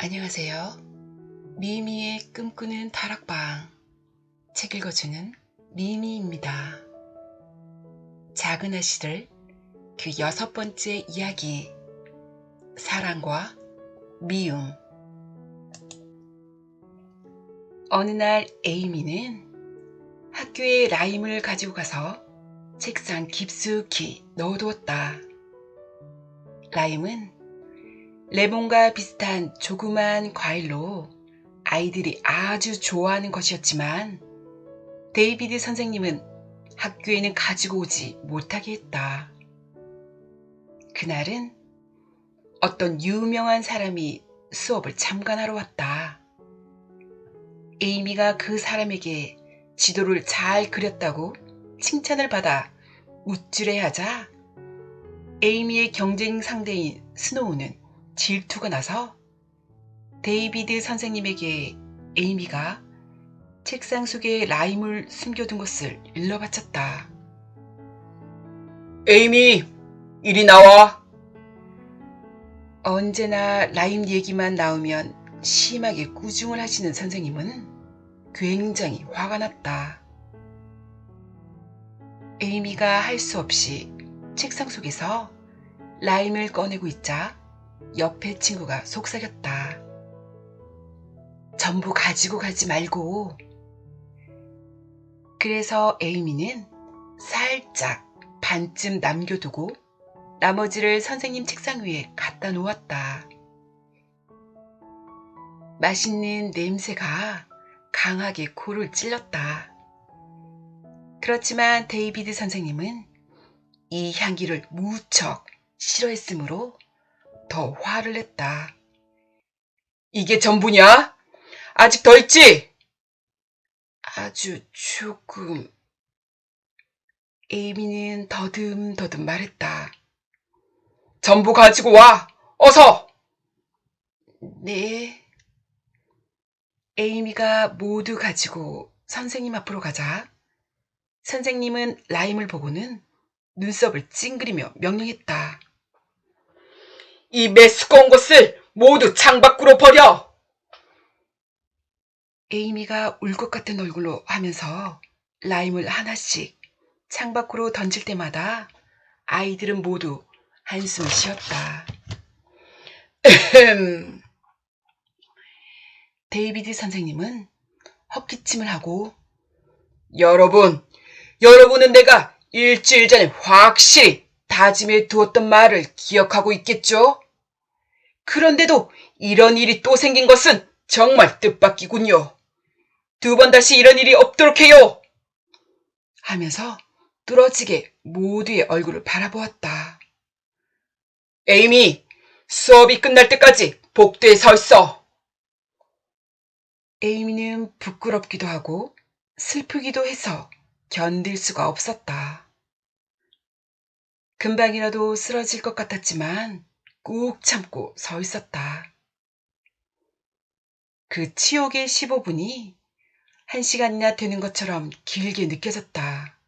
안녕하세요. 미미의 꿈꾸는 다락방 책 읽어주는 미미입니다. 작은 아씨들 그 6번째 이야기 사랑과 미움. 어느 날 에이미는 학교에 라임을 가지고 가서 책상 깊숙이 넣어두었다. 라임은 레몬과 비슷한 조그만 과일로 아이들이 아주 좋아하는 것이었지만 데이비드 선생님은 학교에는 가지고 오지 못하게 했다. 그날은 어떤 유명한 사람이 수업을 참관하러 왔다. 에이미가 그 사람에게 지도를 잘 그렸다고 칭찬을 받아 우쭐해하자 에이미의 경쟁 상대인 스노우는 질투가 나서 데이비드 선생님에게 에이미가 책상 속에 라임을 숨겨둔 것을 일러바쳤다. 에이미, 이리 나와. 언제나 라임 얘기만 나오면 심하게 꾸중을 하시는 선생님은 굉장히 화가 났다. 에이미가 할 수 없이 책상 속에서 라임을 꺼내고 있자 옆에 친구가 속삭였다. 전부 가지고 가지 말고. 그래서 에이미는 살짝 반쯤 남겨두고 나머지를 선생님 책상 위에 갖다 놓았다. 맛있는 냄새가 강하게 코를 찔렀다. 그렇지만 데이비드 선생님은 이 향기를 무척 싫어했으므로 더 화를 냈다. 이게 전부냐? 아직 더 있지? 아주 조금. 에이미는 더듬더듬 말했다. 전부 가지고 와! 어서! 네. 에이미가 모두 가지고 선생님 앞으로 가자 선생님은 라임을 보고는 눈썹을 찡그리며 명령했다. 이 메스꺼운 것을 모두 창밖으로 버려! 에이미가 울 것 같은 얼굴로 하면서 라임을 하나씩 창밖으로 던질 때마다 아이들은 모두 한숨을 쉬었다. 데이비드 선생님은 헛기침을 하고 여러분은 내가 일주일 전에 확실히 다짐해 두었던 말을 기억하고 있겠죠? 그런데도 이런 일이 또 생긴 것은 정말 뜻밖이군요. 2번 다시 이런 일이 없도록 해요. 하면서 뚫어지게 모두의 얼굴을 바라보았다. 에이미, 수업이 끝날 때까지 복도에 서 있어. 에이미는 부끄럽기도 하고 슬프기도 해서 견딜 수가 없었다. 금방이라도 쓰러질 것 같았지만 꾹 참고 서 있었다. 그 치욕의 15분이 1시간이나 되는 것처럼 길게 느껴졌다.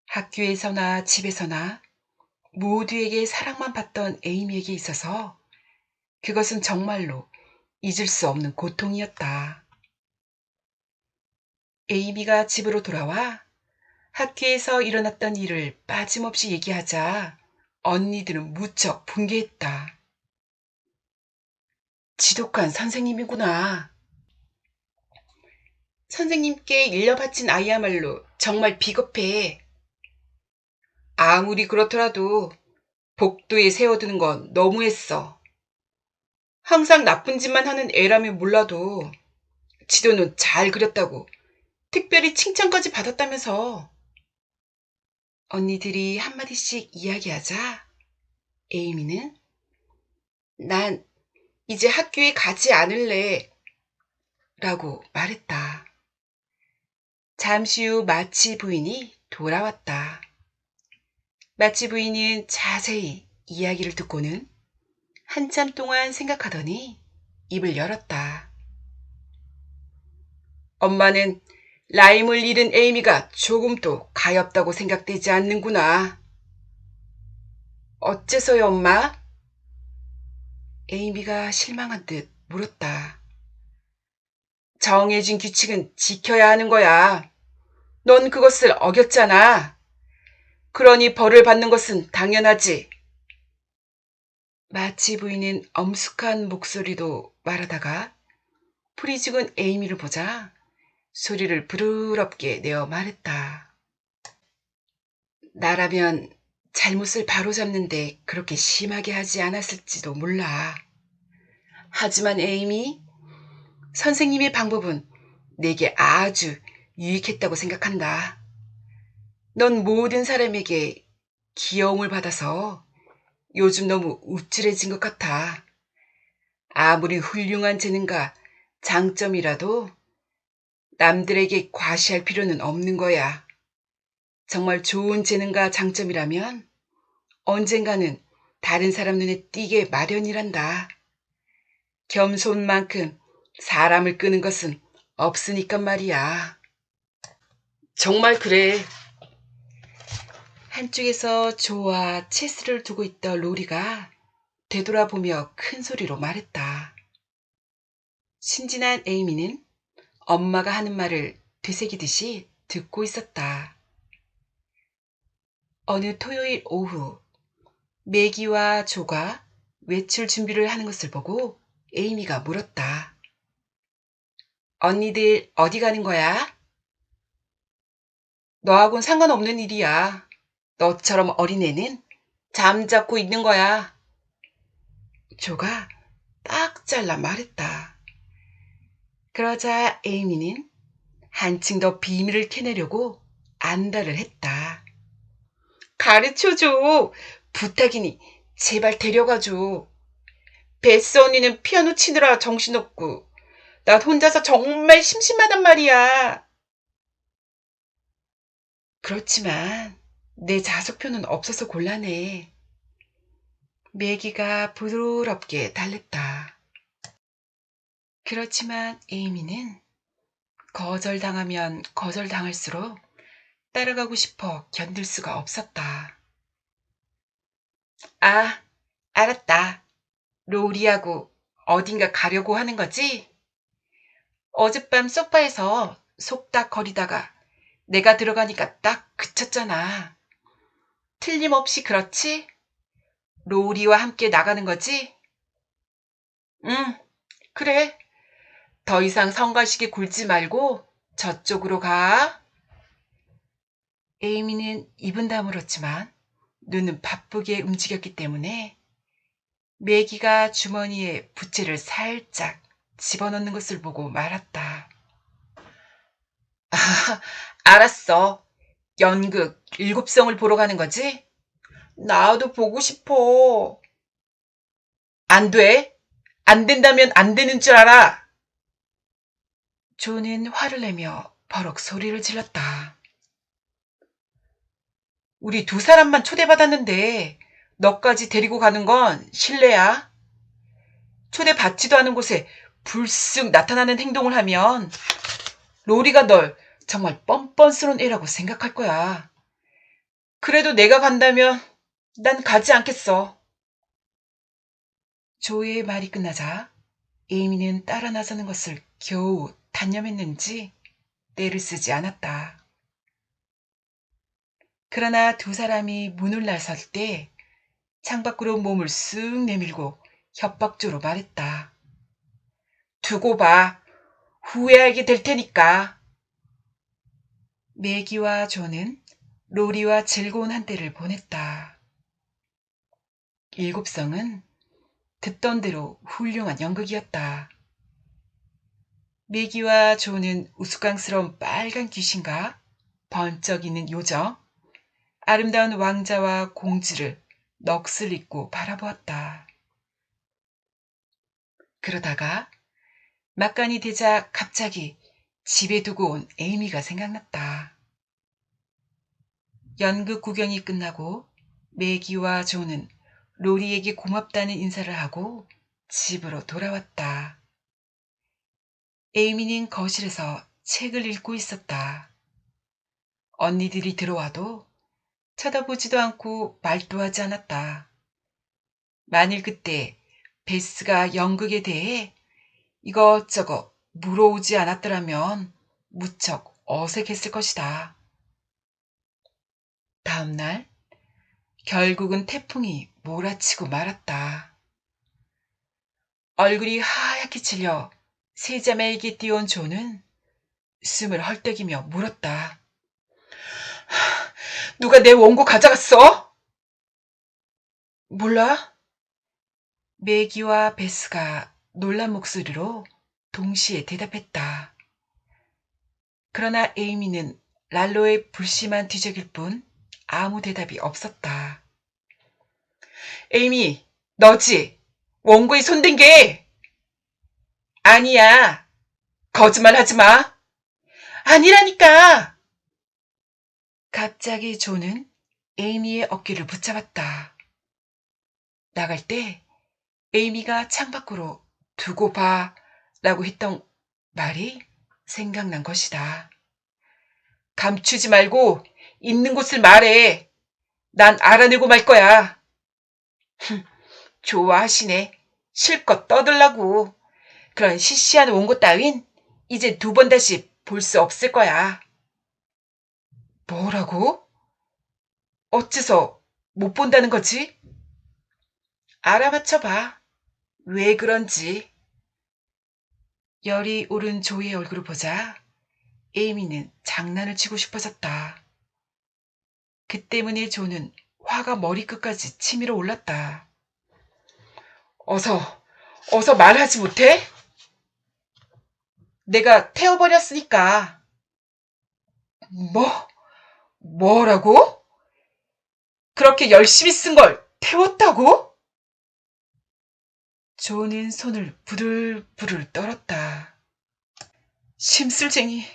학교에서나 집에서나 모두에게 사랑만 받던 에이미에게 있어서 그것은 정말로 잊을 수 없는 고통이었다. 에이미가 집으로 돌아와 학교에서 일어났던 일을 빠짐없이 얘기하자 언니들은 무척 분개했다. 지독한 선생님이구나. 선생님께 일러바친 아이야말로 정말 비겁해. 아무리 그렇더라도 복도에 세워두는 건 너무했어. 항상 나쁜 짓만 하는 애라면 몰라도 지도는 잘 그렸다고 특별히 칭찬까지 받았다면서. 언니들이 한마디씩 이야기하자 에이미는 난 이제 학교에 가지 않을래 라고 말했다. 잠시 후 마치 부인이 돌아왔다. 마치 부인은 자세히 이야기를 듣고는 한참 동안 생각하더니 입을 열었다. 엄마는 라임을 잃은 에이미가 조금도 가엾다고 생각되지 않는구나. 어째서요, 엄마? 에이미가 실망한 듯 물었다. 정해진 규칙은 지켜야 하는 거야. 넌 그것을 어겼잖아. 그러니 벌을 받는 것은 당연하지. 마치 부인은 엄숙한 목소리로 말하다가 풀이 죽은 에이미를 보자 소리를 부드럽게 내어 말했다. 나라면 잘못을 바로잡는데 그렇게 심하게 하지 않았을지도 몰라. 하지만 에이미, 선생님의 방법은 내게 아주 유익했다고 생각한다. 넌 모든 사람에게 귀여움을 받아서 요즘 너무 우쭐해진 것 같아. 아무리 훌륭한 재능과 장점이라도 남들에게 과시할 필요는 없는 거야. 정말 좋은 재능과 장점이라면 언젠가는 다른 사람 눈에 띄게 마련이란다. 겸손만큼 사람을 끄는 것은 없으니까 말이야. 정말 그래. 한쪽에서 조와 체스를 두고 있던 로리가 되돌아보며 큰 소리로 말했다. 신진한 에이미는 엄마가 하는 말을 되새기듯이 듣고 있었다. 어느 토요일 오후 매기와 조가 외출 준비를 하는 것을 보고 에이미가 물었다. 언니들 어디 가는 거야? 너하고는 상관없는 일이야. 너처럼 어린애는 잠자고 있는 거야. 조가 딱 잘라 말했다. 그러자 에이미는 한층 더 비밀을 캐내려고 안달을 했다. 가르쳐줘. 부탁이니 제발 데려가줘. 베스 언니는 피아노 치느라 정신없고 나 혼자서 정말 심심하단 말이야. 그렇지만 내 자석표는 없어서 곤란해. 매기가 부드럽게 달랬다. 그렇지만 에이미는 거절당하면 거절당할수록 따라가고 싶어 견딜 수가 없었다. 아, 알았다. 로리하고 어딘가 가려고 하는 거지? 어젯밤 소파에서 속닥거리다가 내가 들어가니까 딱 그쳤잖아. 틀림없이 그렇지? 로리와 함께 나가는 거지? 응, 그래. 더 이상 성가시게 굴지 말고 저쪽으로 가. 에이미는 입은 다물었지만 눈은 바쁘게 움직였기 때문에 매기가 주머니에 부채를 살짝 집어넣는 것을 보고 말았다. 아, 알았어. 연극 일곱성을 보러 가는 거지? 나도 보고 싶어. 안 돼. 안 된다면 안 되는 줄 알아. 조는 화를 내며 버럭 소리를 질렀다. 우리 두 사람만 초대받았는데 너까지 데리고 가는 건 실례야. 초대받지도 않은 곳에 불쑥 나타나는 행동을 하면 로리가 널 정말 뻔뻔스러운 애라고 생각할 거야. 그래도 내가 간다면 난 가지 않겠어. 조의 말이 끝나자 에이미는 따라 나서는 것을 겨우 단념했는지 떼를 쓰지 않았다. 그러나 두 사람이 문을 나설 때 창밖으로 몸을 쓱 내밀고 협박조로 말했다. 두고 봐. 후회하게 될 테니까. 매기와 조는 로리와 즐거운 한때를 보냈다. 일곱성은 듣던 대로 훌륭한 연극이었다. 매기와 조는 우스꽝스러운 빨간 귀신과 번쩍이는 요정, 아름다운 왕자와 공주를 넋을 잃고 바라보았다. 그러다가 막간이 되자 갑자기 집에 두고 온 에이미가 생각났다. 연극 구경이 끝나고 매기와 조는 로리에게 고맙다는 인사를 하고 집으로 돌아왔다. 에이미는 거실에서 책을 읽고 있었다. 언니들이 들어와도 쳐다보지도 않고 말도 하지 않았다. 만일 그때 베스가 연극에 대해 이것저것 물어오지 않았더라면 무척 어색했을 것이다. 다음날 결국은 태풍이 몰아치고 말았다. 얼굴이 하얗게 칠려 세자매에게 뛰어온 조는 숨을 헐떡이며 물었다. 누가 내 원고 가져갔어? 몰라? 매기와 베스가 놀란 목소리로 동시에 대답했다. 그러나 에이미는 랄로의 불씨만 뒤적일 뿐 아무 대답이 없었다. 에이미, 너지? 원고에 손댄 게? 아니야. 거짓말 하지 마. 아니라니까. 갑자기 조는 에이미의 어깨를 붙잡았다. 나갈 때 에이미가 창밖으로 두고 봐 라고 했던 말이 생각난 것이다. 감추지 말고 있는 곳을 말해. 난 알아내고 말 거야. 좋아하시네. 실컷 떠들라고. 그런 시시한 원고 따윈 이제 2번 다시 볼 수 없을 거야. 뭐라고? 어째서 못 본다는 거지? 알아맞혀봐. 왜 그런지. 열이 오른 조의 얼굴을 보자 에이미는 장난을 치고 싶어졌다. 그 때문에 조는 화가 머리끝까지 치밀어 올랐다. 어서 말하지 못해? 내가 태워버렸으니까. 뭐라고? 그렇게 열심히 쓴 걸 태웠다고? 조는 손을 부들부들 떨었다. 심술쟁이.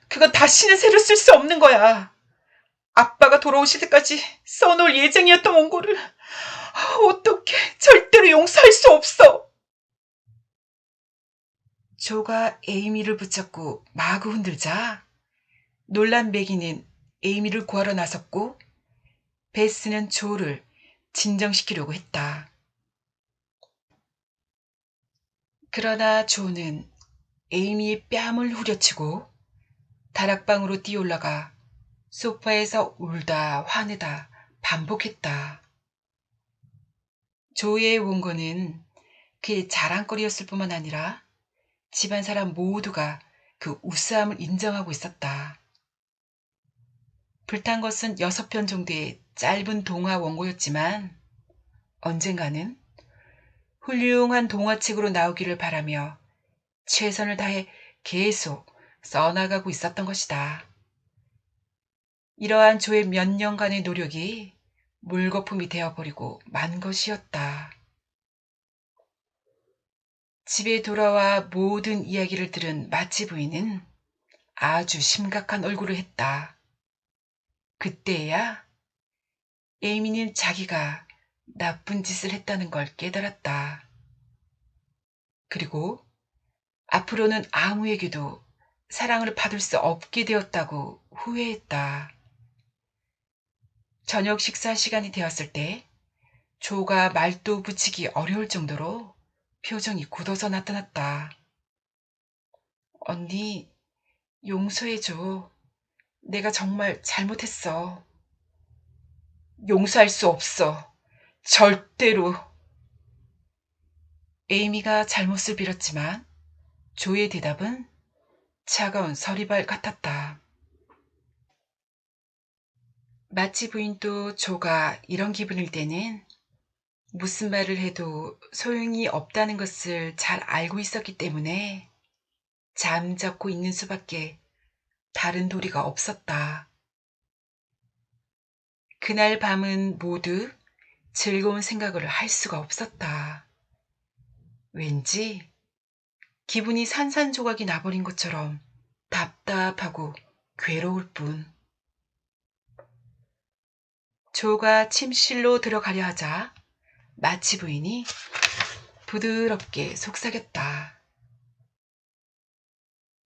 그건 다시는 새로 쓸 수 없는 거야. 아빠가 돌아오실 때까지 써놓을 예정이었던 원고를 어떻게 절대로 용서할 수 없어. 조가 에이미를 붙잡고 마구 흔들자 놀란 매기는 에이미를 구하러 나섰고 베스는 조를 진정시키려고 했다. 그러나 조는 에이미의 뺨을 후려치고 다락방으로 뛰어올라가 소파에서 울다 화내다 반복했다. 조의 원고는 그의 자랑거리였을 뿐만 아니라 집안 사람 모두가 그 우수함을 인정하고 있었다. 불탄 것은 6편 정도의 짧은 동화 원고였지만 언젠가는 훌륭한 동화책으로 나오기를 바라며 최선을 다해 계속 써나가고 있었던 것이다. 이러한 조의 몇 년간의 노력이 물거품이 되어버리고 만 것이었다. 집에 돌아와 모든 이야기를 들은 마치 부인은 아주 심각한 얼굴을 했다. 그때야 에이미는 자기가 나쁜 짓을 했다는 걸 깨달았다. 그리고 앞으로는 아무에게도 사랑을 받을 수 없게 되었다고 후회했다. 저녁 식사 시간이 되었을 때 조가 말도 붙이기 어려울 정도로 표정이 굳어서 나타났다. 언니, 용서해줘. 내가 정말 잘못했어. 용서할 수 없어. 절대로. 에이미가 잘못을 빌었지만 조의 대답은 차가운 서리발 같았다. 마치 부인도 조가 이런 기분일 때는 무슨 말을 해도 소용이 없다는 것을 잘 알고 있었기 때문에 잠자코 있는 수밖에 다른 도리가 없었다. 그날 밤은 모두 즐거운 생각을 할 수가 없었다. 왠지 기분이 산산조각이 나버린 것처럼 답답하고 괴로울 뿐. 조가 침실로 들어가려 하자 마치 부인이 부드럽게 속삭였다.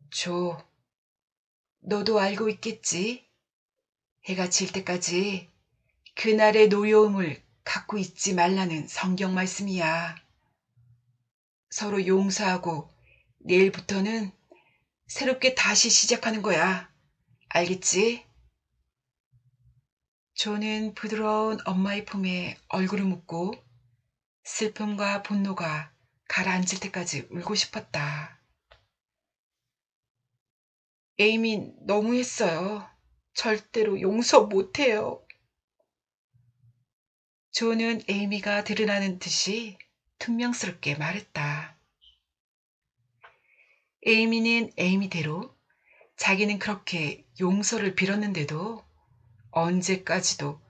조, 너도 알고 있겠지? 해가 질 때까지 그날의 노여움을 갖고 있지 말라는 성경 말씀이야. 서로 용서하고 내일부터는 새롭게 다시 시작하는 거야. 알겠지? 조는 부드러운 엄마의 품에 얼굴을 묻고 슬픔과 분노가 가라앉을 때까지 울고 싶었다. 에이미 너무했어요. 절대로 용서 못해요. 조는 에이미가 드러나는 듯이 퉁명스럽게 말했다. 에이미는 에이미대로 자기는 그렇게 용서를 빌었는데도 언제까지도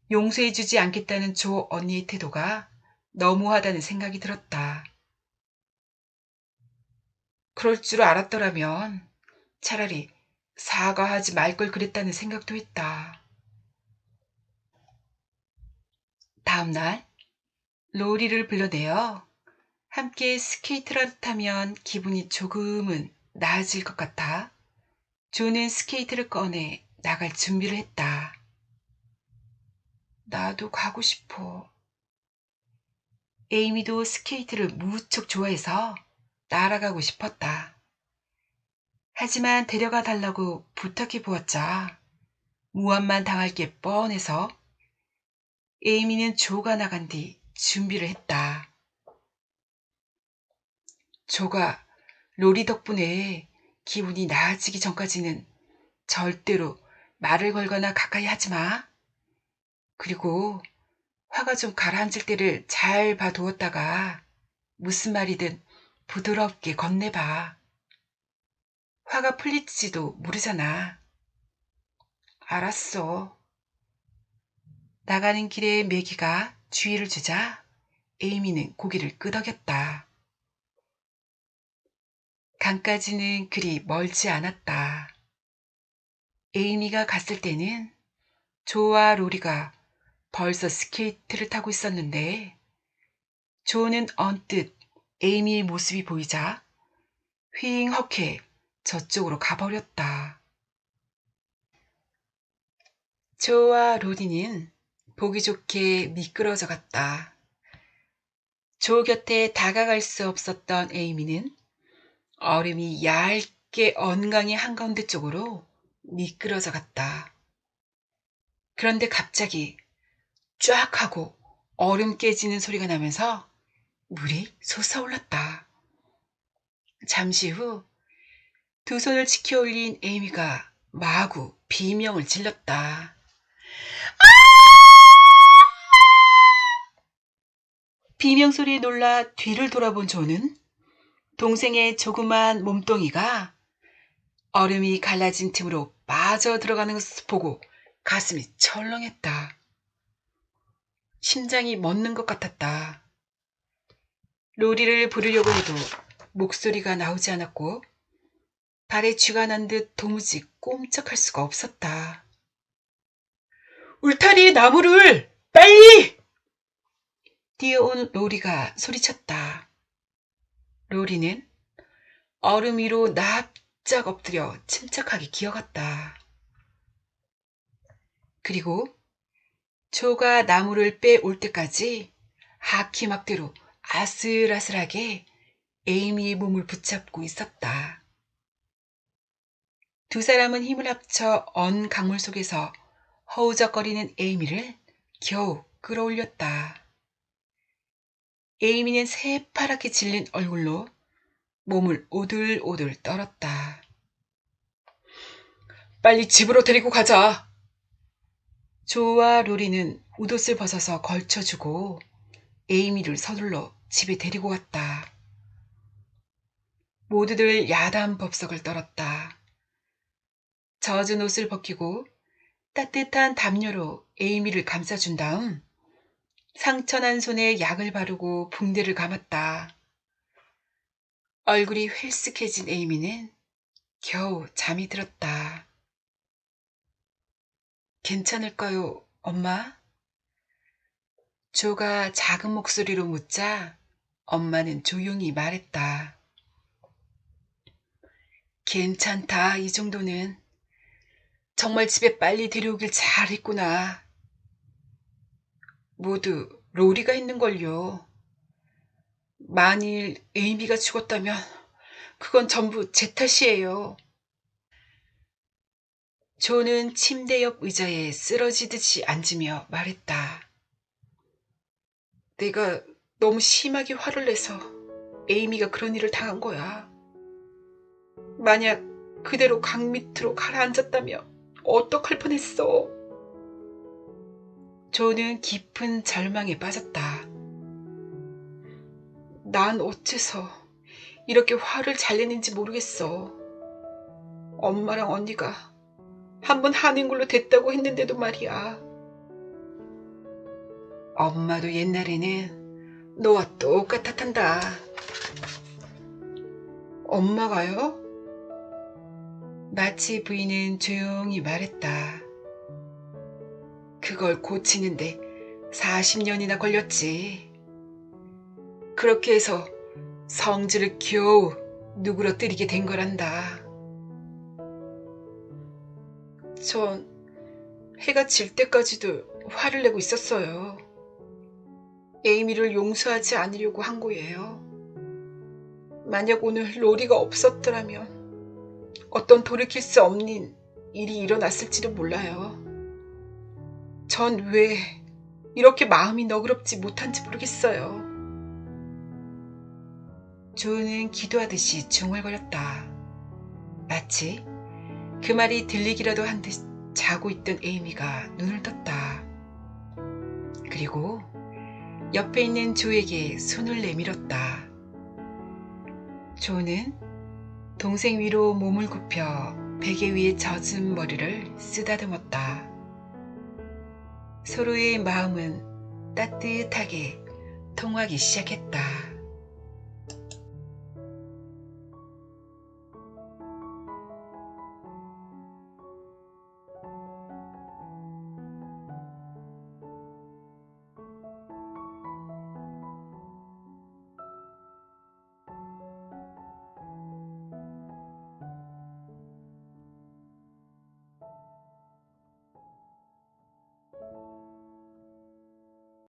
용서해주지 않겠다는 조 언니의 태도가 너무하다는 생각이 들었다. 그럴 줄 알았더라면 차라리 사과하지 말 걸 그랬다는 생각도 했다. 다음날 로리를 불러내어 함께 스케이트를 타면 기분이 조금은 나아질 것 같아 조는 스케이트를 꺼내 나갈 준비를 했다. 나도 가고 싶어. 에이미도 스케이트를 무척 좋아해서 날아가고 싶었다. 하지만 데려가 달라고 부탁해 보았자 무함만 당할 게 뻔해서 에이미는 조가 나간 뒤 준비를 했다. 조가 로리 덕분에 기분이 나아지기 전까지는 절대로 말을 걸거나 가까이 하지 마. 그리고 화가 좀 가라앉을 때를 잘 봐두었다가 무슨 말이든 부드럽게 건네봐. 화가 풀릴지도 모르잖아. 알았어. 나가는 길에 매기가 주의를 주자 에이미는 고개를 끄덕였다. 강까지는 그리 멀지 않았다. 에이미가 갔을 때는 조와 로리가 벌써 스케이트를 타고 있었는데 조는 언뜻 에이미의 모습이 보이자 휑하게 저쪽으로 가버렸다. 조와 로리는 보기 좋게 미끄러져 갔다. 조 곁에 다가갈 수 없었던 에이미는 얼음이 얇게 언강의 한가운데 쪽으로 미끄러져 갔다. 그런데 갑자기 쫙 하고 얼음 깨지는 소리가 나면서 물이 솟아올랐다. 잠시 후 두 손을 치켜 올린 에이미가 마구 비명을 질렀다. 비명 소리에 놀라 뒤를 돌아본 조는 동생의 조그만 몸뚱이가 얼음이 갈라진 틈으로 빠져 들어가는 것을 보고 가슴이 철렁했다. 심장이 멎는 것 같았다. 로리를 부르려고 해도 목소리가 나오지 않았고 발에 쥐가 난 듯 도무지 꼼짝할 수가 없었다. 울타리에 나무를! 빨리! 뛰어온 로리가 소리쳤다. 로리는 얼음 위로 납작 엎드려 침착하게 기어갔다. 그리고 조가 나무를 빼올 때까지 하키막대로 아슬아슬하게 에이미의 몸을 붙잡고 있었다. 두 사람은 힘을 합쳐 언 강물 속에서 허우적거리는 에이미를 겨우 끌어올렸다. 에이미는 새파랗게 질린 얼굴로 몸을 오들오들 떨었다. 빨리 집으로 데리고 가자. 조와 로리는 웃옷을 벗어서 걸쳐주고 에이미를 서둘러 집에 데리고 갔다. 모두들 야단 법석을 떨었다. 젖은 옷을 벗기고 따뜻한 담요로 에이미를 감싸준 다음 상처난 손에 약을 바르고 붕대를 감았다. 얼굴이 헬쓱해진 에이미는 겨우 잠이 들었다. 괜찮을까요, 엄마? 조가 작은 목소리로 묻자 엄마는 조용히 말했다. 괜찮다, 이 정도는. 정말 집에 빨리 데려오길 잘했구나. 모두 로리가 했는걸요. 만일 에이미가 죽었다면 그건 전부 제 탓이에요. 조는 침대 옆 의자에 쓰러지듯이 앉으며 말했다. 내가 너무 심하게 화를 내서 에이미가 그런 일을 당한 거야. 만약 그대로 강 밑으로 가라앉았다면 어떡할 뻔했어. 조는 깊은 절망에 빠졌다. 난 어째서 이렇게 화를 잘 내는지 모르겠어. 엄마랑 언니가 한번 하는 걸로 됐다고 했는데도 말이야. 엄마도 옛날에는 너와 똑같았단다. 엄마가요? 마치 부인은 조용히 말했다. 그걸 고치는데 40년이나 걸렸지. 그렇게 해서 성질을 겨우 누그러뜨리게 된 거란다. 전 해가 질 때까지도 화를 내고 있었어요. 에이미를 용서하지 않으려고 한 거예요. 만약 오늘 로리가 없었더라면 어떤 돌이킬 수 없는 일이 일어났을지도 몰라요. 전 왜 이렇게 마음이 너그럽지 못한지 모르겠어요. 조는 기도하듯이 중얼거렸다. 마치 그 말이 들리기라도 한 듯 자고 있던 에이미가 눈을 떴다. 그리고 옆에 있는 조에게 손을 내밀었다. 조는 동생 위로 몸을 굽혀 베개 위에 젖은 머리를 쓰다듬었다. 서로의 마음은 따뜻하게 통하기 시작했다.